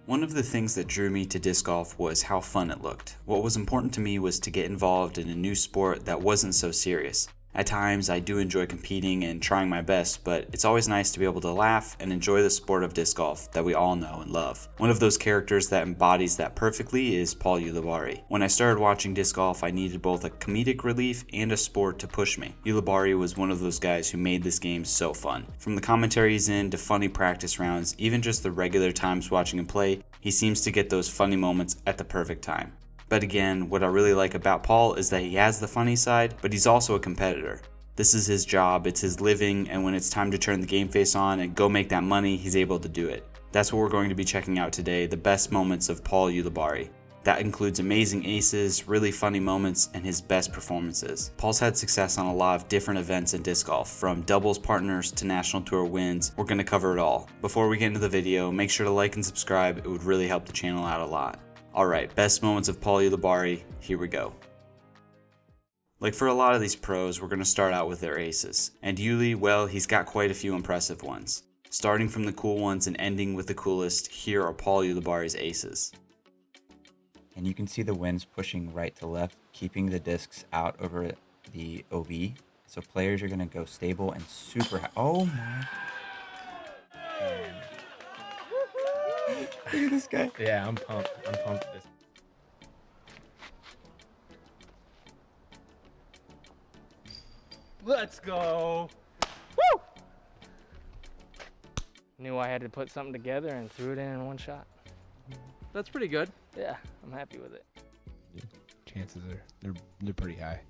One of the things that drew me to disc golf was how fun it looked. What was important to me was to get involved in a new sport that wasn't so serious. At times, I do enjoy competing and trying my best, but it's always nice to be able to laugh and enjoy the sport of disc golf that we all know and love. One of those characters that embodies that perfectly is Paul Ulibarri. When I started watching disc golf, I needed both a comedic relief and a sport to push me. Ulibarri was one of those guys who made this game so fun. From the commentary he's in to funny practice rounds, even just the regular times watching him play, he seems to get those funny moments at the perfect time. But again, what I really like about Paul is that he has the funny side, but he's also a competitor. This is his job, it's his living, and when it's time to turn the game face on and go make that money, he's able to do it. That's what we're going to be checking out today, the best moments of Paul Ulibarri. That includes amazing aces, really funny moments, and his best performances. Paul's had success on a lot of different events in disc golf, from doubles partners to national tour wins. We're going to cover it all. Before we get into the video, make sure to like and subscribe, it would really help the channel out a lot. Alright, best moments of Paul Ulibarri, here we go. Like for a lot of these pros, we're going to start out with their aces. And Uli, well, he's got quite a few impressive ones. Starting from the cool ones and ending with the coolest, here are Paul Ulibarri's aces. And you can see the winds pushing right to left, keeping the discs out over the OB. So players are going to go stable and super high. Oh my. Look at this guy. Yeah, I'm pumped. I'm pumped at this. Let's go. Woo! Knew I had to put something together and threw it in one shot. That's pretty good. Yeah, I'm happy with it. Yeah, chances are they're pretty high.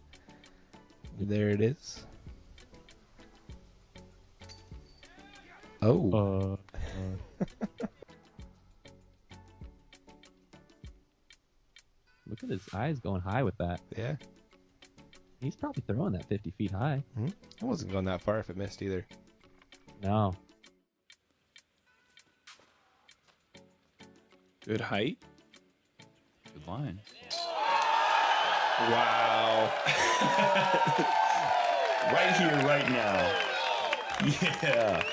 There it is. Oh. Look at his eyes going high with that. Yeah. He's probably throwing that 50 feet high. I wasn't going that far if it missed either. No. Good height. Good line. Wow. Right here, right now. Yeah.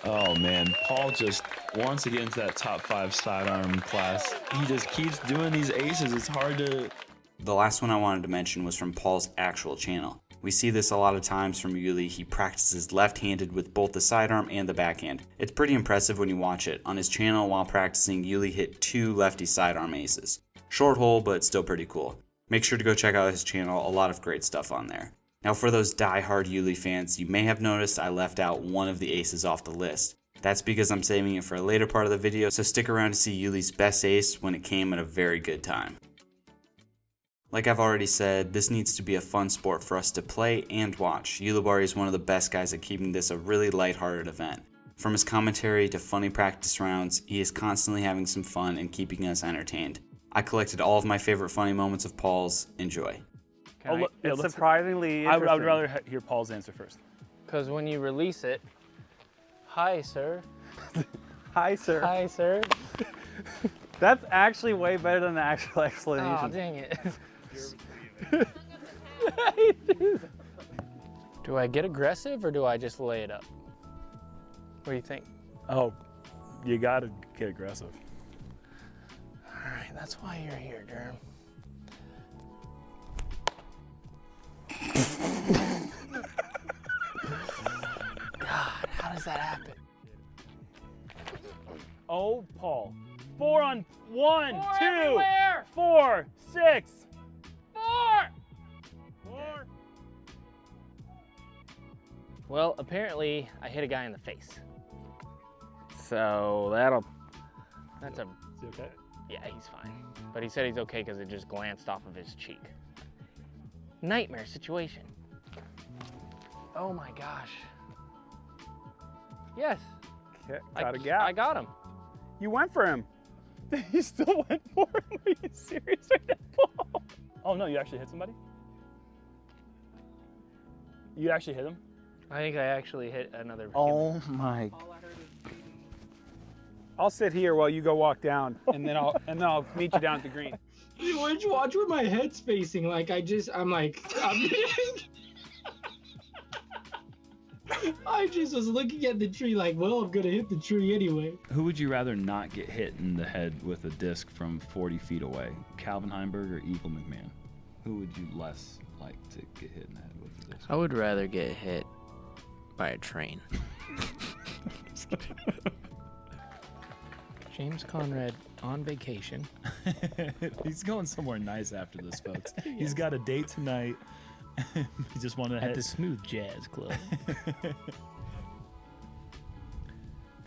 Oh man, Paul just once again to that top 5 sidearm class. He just keeps doing these aces. It's hard to. The last one I wanted to mention was from Paul's actual channel. We see this a lot of times from Uli. He practices left-handed with both the sidearm and the backhand. It's pretty impressive when you watch it. On his channel while practicing, Uli hit 2 lefty sidearm aces. Short hole, but still pretty cool. Make sure to go check out his channel, a lot of great stuff on there. Now for those die-hard Uli fans, you may have noticed I left out one of the aces off the list. That's because I'm saving it for a later part of the video, so stick around to see Uli's best ace when it came at a very good time. Like I've already said, this needs to be a fun sport for us to play and watch. Ulibarri is one of the best guys at keeping this a really lighthearted event. From his commentary to funny practice rounds, he is constantly having some fun and keeping us entertained. I collected all of my favorite funny moments of Paul's. Enjoy. It's surprisingly I interesting. would rather hear Paul's answer first. Because when you release it, hi, sir. Hi, sir. Hi, sir. That's actually way better than the actual explanation. Oh, dang it. Do I get aggressive or do I just lay it up? What do you think? Oh, you gotta get aggressive. All right, that's why you're here, Durham. God, how does that happen? Oh, Paul. 4 on 1, 2, everywhere. 4, 6. 4. Well, apparently I hit a guy in the face. So that's a, Is he okay? yeah, he's fine. But he said he's okay because it just glanced off of his cheek. Nightmare situation. Oh my gosh. Yes. Got a gap. I got him. You went for him. You still went for him? Are you serious right now, Paul? Oh no, you actually hit somebody? You actually hit him? I think I actually hit another Oh my. I'll sit here while you go walk down, and then I'll meet you down at the green. Watch where my head's facing. Like I'm like, I just was looking at the tree like, well, I'm gonna hit the tree anyway. Who would you rather not get hit in the head with a disc from 40 feet away? Calvin Heimberg or Eagle McMahon? Who would you less like to get hit in the head with a disc? I would rather get hit by a train. James Conrad on vacation. He's going somewhere nice after this, folks. He's got a date tonight. He just wanted to At the Smooth Jazz Club.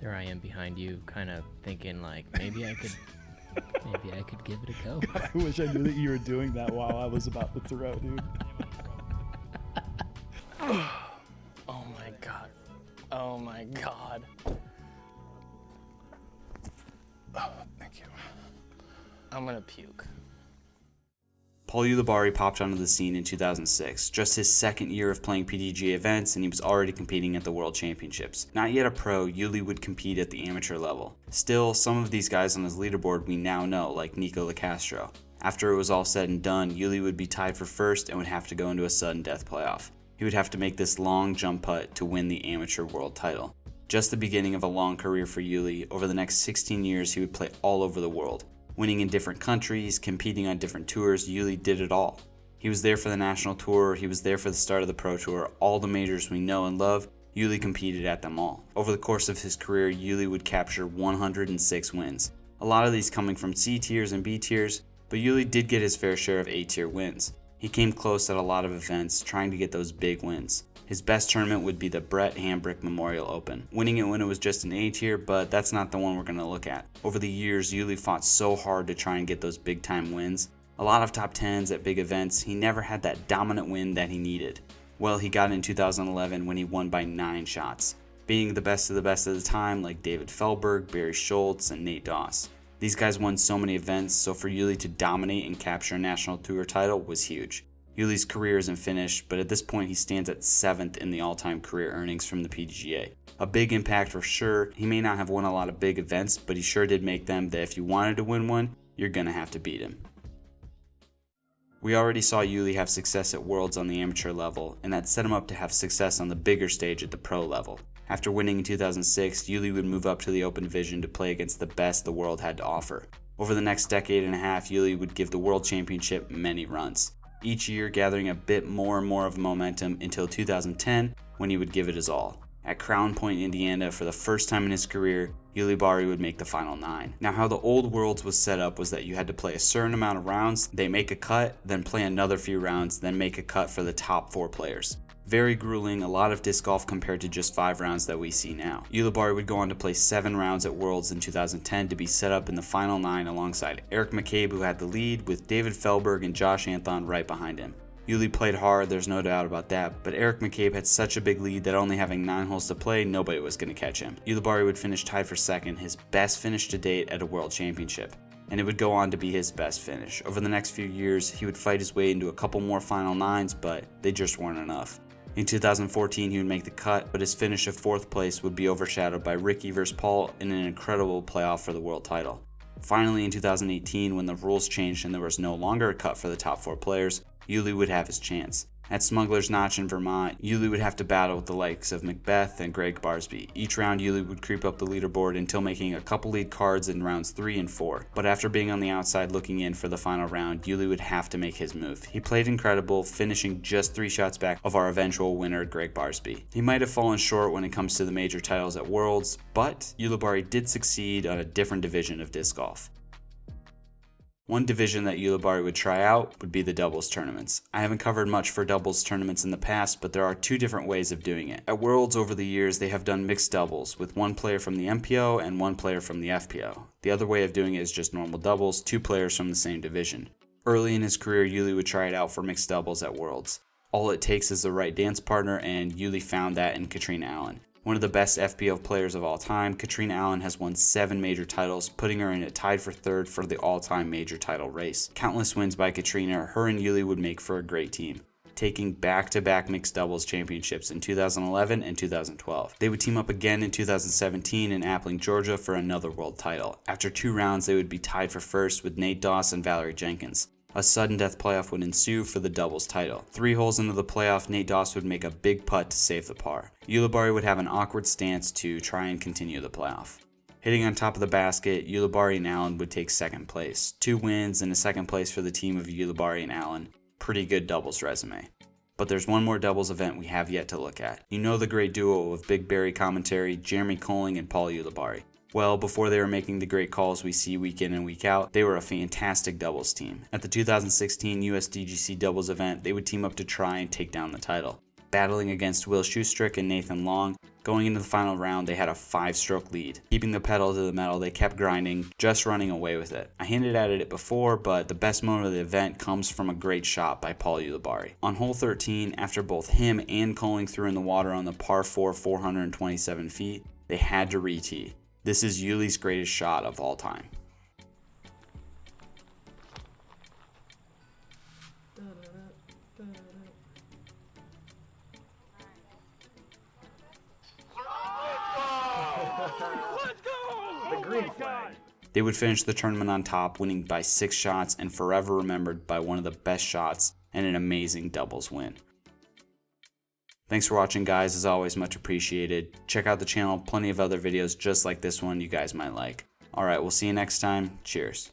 There I am behind you, kind of thinking like maybe I could give it a go. I wish I knew that you were doing that while I was about to throw, dude. Oh my god. Oh my god. Oh, thank you. I'm gonna puke. Paul Ulibarri popped onto the scene in 2006, just his second year of playing PDGA events, and he was already competing at the World Championships. Not yet a pro, Uli would compete at the amateur level. Still, some of these guys on his leaderboard we now know, like Nico LaCastro. After it was all said and done, Uli would be tied for first and would have to go into a sudden death playoff. He would have to make this long jump putt to win the amateur world title. Just the beginning of a long career for Uli. Over the next 16 years, he would play all over the world. Winning in different countries, competing on different tours, Uli did it all. He was there for the national tour, he was there for the start of the pro tour, all the majors we know and love, Uli competed at them all. Over the course of his career, Uli would capture 106 wins. A lot of these coming from C tiers and B tiers, but Uli did get his fair share of A tier wins. He came close at a lot of events, trying to get those big wins. His best tournament would be the Brett Hambrick Memorial Open, winning it when it was just an A tier, but that's not the one we're going to look at. Over the years, Uli fought so hard to try and get those big time wins. A lot of top 10s at big events, he never had that dominant win that he needed. Well, he got it in 2011 when he won by 9 shots, being the best of the time like David Feldberg, Barry Schultz, and Nate Doss. These guys won so many events, so for Uli to dominate and capture a national tour title was huge. Uli's career isn't finished, but at this point he stands at 7th in the all-time career earnings from the PDGA. A big impact for sure. He may not have won a lot of big events, but he sure did make them that if you wanted to win one, you're gonna have to beat him. We already saw Uli have success at Worlds on the amateur level, and that set him up to have success on the bigger stage at the pro level. After winning in 2006, Uli would move up to the open division to play against the best the world had to offer. Over the next decade and a half, Uli would give the World Championship many runs, each year gathering a bit more and more of momentum until 2010 when he would give it his all. At Crown Point, Indiana, for the first time in his career, Ulibarri would make the final 9. Now how the old Worlds was set up was that you had to play a certain amount of rounds, they make a cut, then play another few rounds, then make a cut for the top 4 players. Very grueling, a lot of disc golf compared to just 5 rounds that we see now. Ulibarri would go on to play 7 rounds at Worlds in 2010 to be set up in the final 9 alongside Eric McCabe, who had the lead, with David Feldberg and Josh Anthon right behind him. Uli played hard, there's no doubt about that, but Eric McCabe had such a big lead that only having 9 holes to play, nobody was going to catch him. Ulibarri would finish tied for 2nd, his best finish to date at a World Championship, and it would go on to be his best finish. Over the next few years, he would fight his way into a couple more final 9s, but they just weren't enough. In 2014, he would make the cut, but his finish of 4th place would be overshadowed by Ricky vs. Paul in an incredible playoff for the world title. Finally, in 2018, when the rules changed and there was no longer a cut for the top 4 players, Uli would have his chance. At Smuggler's Notch in Vermont, Uli would have to battle with the likes of Macbeth and Greg Barsby. Each round, Uli would creep up the leaderboard until making a couple lead cards in rounds 3 and 4. But after being on the outside looking in for the final round, Uli would have to make his move. He played incredible, finishing just 3 shots back of our eventual winner, Greg Barsby. He might have fallen short when it comes to the major titles at Worlds, but Ulibarri did succeed on a different division of disc golf. One division that Ulibarri would try out would be the doubles tournaments. I haven't covered much for doubles tournaments in the past, but there are 2 different ways of doing it. At Worlds over the years, they have done mixed doubles, with 1 player from the MPO and 1 player from the FPO. The other way of doing it is just normal doubles, 2 players from the same division. Early in his career, Uli would try it out for mixed doubles at Worlds. All it takes is the right dance partner, and Uli found that in Katrina Allen. One of the best FPO players of all time, Katrina Allen has won 7 major titles, putting her in a tied for 3rd for the all-time major title race. Countless wins by Katrina, her and Uli would make for a great team, taking back-to-back mixed doubles championships in 2011 and 2012. They would team up again in 2017 in Appling, Georgia for another world title. After 2 rounds, they would be tied for 1st with Nate Doss and Valerie Jenkins. A sudden death playoff would ensue for the doubles title. 3 holes into the playoff, Nate Doss would make a big putt to save the par. Ulibarri would have an awkward stance to try and continue the playoff. Hitting on top of the basket, Ulibarri and Allen would take second place. 2 wins and a second place for the team of Ulibarri and Allen. Pretty good doubles resume. But there's one more doubles event we have yet to look at. You know the great duo of Big Barry commentary, Jeremy Colling and Paul Ulibarri. Well, before they were making the great calls we see week in and week out, they were a fantastic doubles team. At the 2016 USDGC doubles event, they would team up to try and take down the title. Battling against Will Schustrick and Nathan Long, going into the final round they had a 5-stroke lead. Keeping the pedal to the metal, they kept grinding, just running away with it. I hinted at it before, but the best moment of the event comes from a great shot by Paul Ulibarri. On hole 13, after both him and Colling threw in the water on the par 4 427 feet, they had to re-tee. This is Uli's greatest shot of all time. The green flag. They would finish the tournament on top, winning by 6 shots and forever remembered by one of the best shots and an amazing doubles win. Thanks for watching, guys. As always, much appreciated. Check out the channel, plenty of other videos just like this one you guys might like. Alright, we'll see you next time. Cheers.